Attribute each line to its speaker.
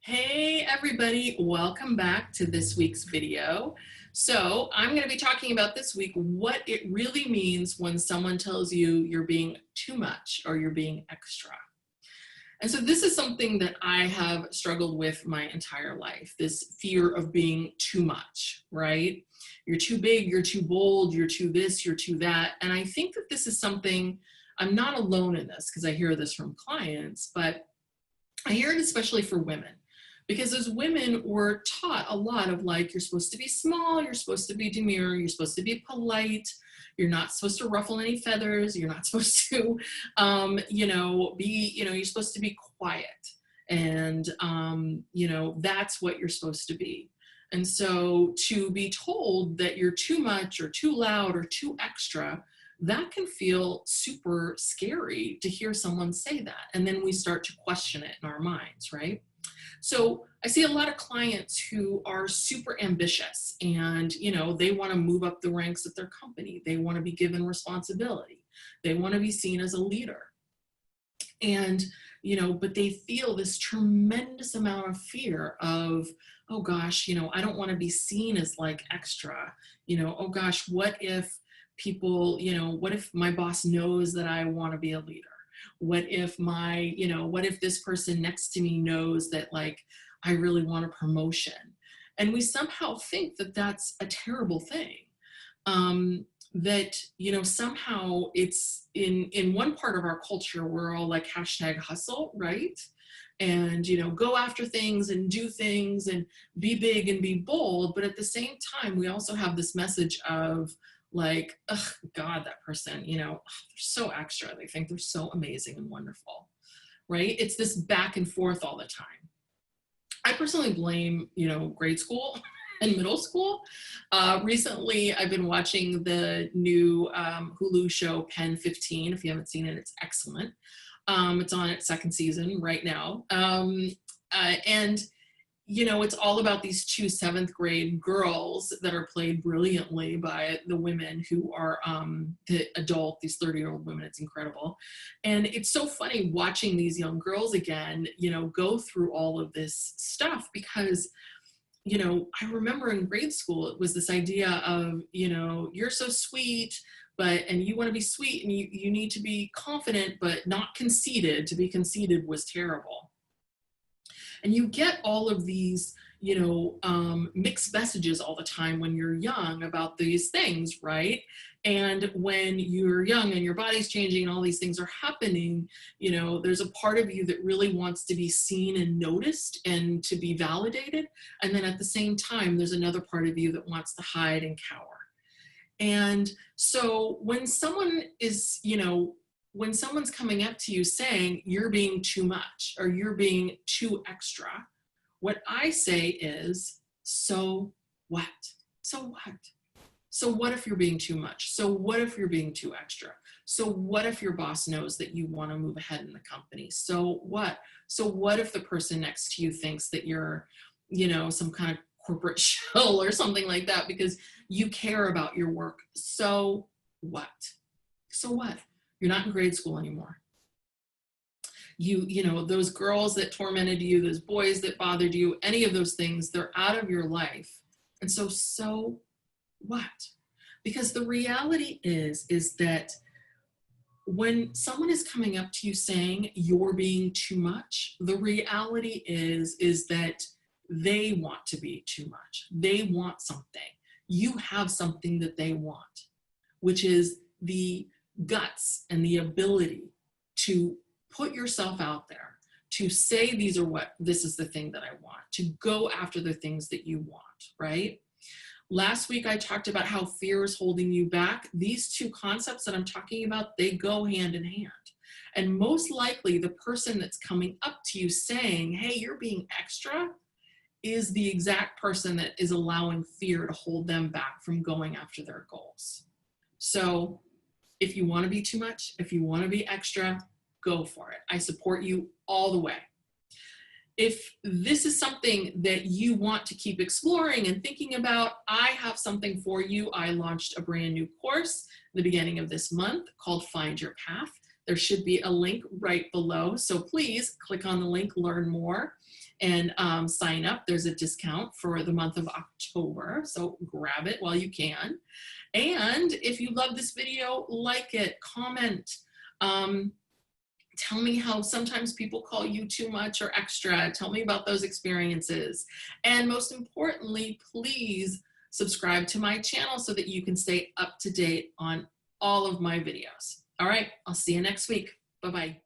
Speaker 1: Hey everybody, welcome back to this week's video. So I'm going to be talking about this week what it really means when someone tells you you're being too much or you're being extra. And so this is something that I have struggled with my entire life, this fear of being too much, right? You're too big, you're too bold, you're too this, you're too that. And I think that this is something, I'm not alone in this because I hear this from clients, but I hear it especially for women. Because as women, we're taught a lot of like, you're supposed to be small, you're supposed to be demure, you're supposed to be polite, you're not supposed to ruffle any feathers, you're not supposed to, you're supposed to be quiet. And, that's what you're supposed to be. And so to be told that you're too much or too loud or too extra, that can feel super scary to hear someone say that. And then we start to question it in our minds, right? So I see a lot of clients who are super ambitious and, they want to move up the ranks at their company. They want to be given responsibility. They want to be seen as a leader. And, but they feel this tremendous amount of fear of, oh gosh, I don't want to be seen as like extra, oh gosh, what if people, what if my boss knows that I want to be a leader? What if what if this person next to me knows that like, I really want a promotion? And we somehow think that that's a terrible thing. That, somehow it's in one part of our culture, we're all like hashtag hustle, right? And, go after things and do things and be big and be bold. But at the same time, we also have this message of, like, oh God, that person, they're so extra. They think they're so amazing and wonderful, right? It's this back and forth all the time. I personally blame, grade school and middle school. Recently, I've been watching the new Hulu show Pen 15. If you haven't seen it, it's excellent. It's on its second season right now. And it's all about these two 7th grade girls that are played brilliantly by the women who are the adult, these 30-year-old women. It's incredible. And it's so funny watching these young girls again, go through all of this stuff because, I remember in grade school, it was this idea of, you're so sweet, and you want to be sweet and you need to be confident, but not conceited. To be conceited was terrible. And you get all of these, mixed messages all the time when you're young about these things, right? And when you're young and your body's changing and all these things are happening, there's a part of you that really wants to be seen and noticed and to be validated. And then at the same time, there's another part of you that wants to hide and cower. And so when someone is, when someone's coming up to you saying you're being too much or you're being too extra, what I say is, so what? So what? So what if you're being too much? So what if you're being too extra? So what if your boss knows that you want to move ahead in the company? So what? So what if the person next to you thinks that you're, some kind of corporate shill or something like that because you care about your work? So what? So what? You're not in grade school anymore. Those girls that tormented you, those boys that bothered you, any of those things, they're out of your life. And so what? Because the reality is that when someone is coming up to you saying you're being too much, the reality is that they want to be too much. They want something. You have something that they want, which is the guts and the ability to put yourself out there, to say this is the thing that I want, to go after the things that you want, right? Last week I talked about how fear is holding you back. These two concepts that I'm talking about, they go hand in hand. And most likely the person that's coming up to you saying, hey, you're being extra, is the exact person that is allowing fear to hold them back from going after their goals. So if you want to be too much, if you want to be extra, go for it. I support you all the way. If this is something that you want to keep exploring and thinking about, I have something for you. I launched a brand new course at the beginning of this month called Find Your Path. There should be a link right below. So please click on the link, learn more, and sign up. There's a discount for the month of October. So grab it while you can. And if you love this video, like it, comment. Tell me how sometimes people call you too much or extra. Tell me about those experiences. And most importantly, please subscribe to my channel so that you can stay up to date on all of my videos. All right, I'll see you next week. Bye-bye.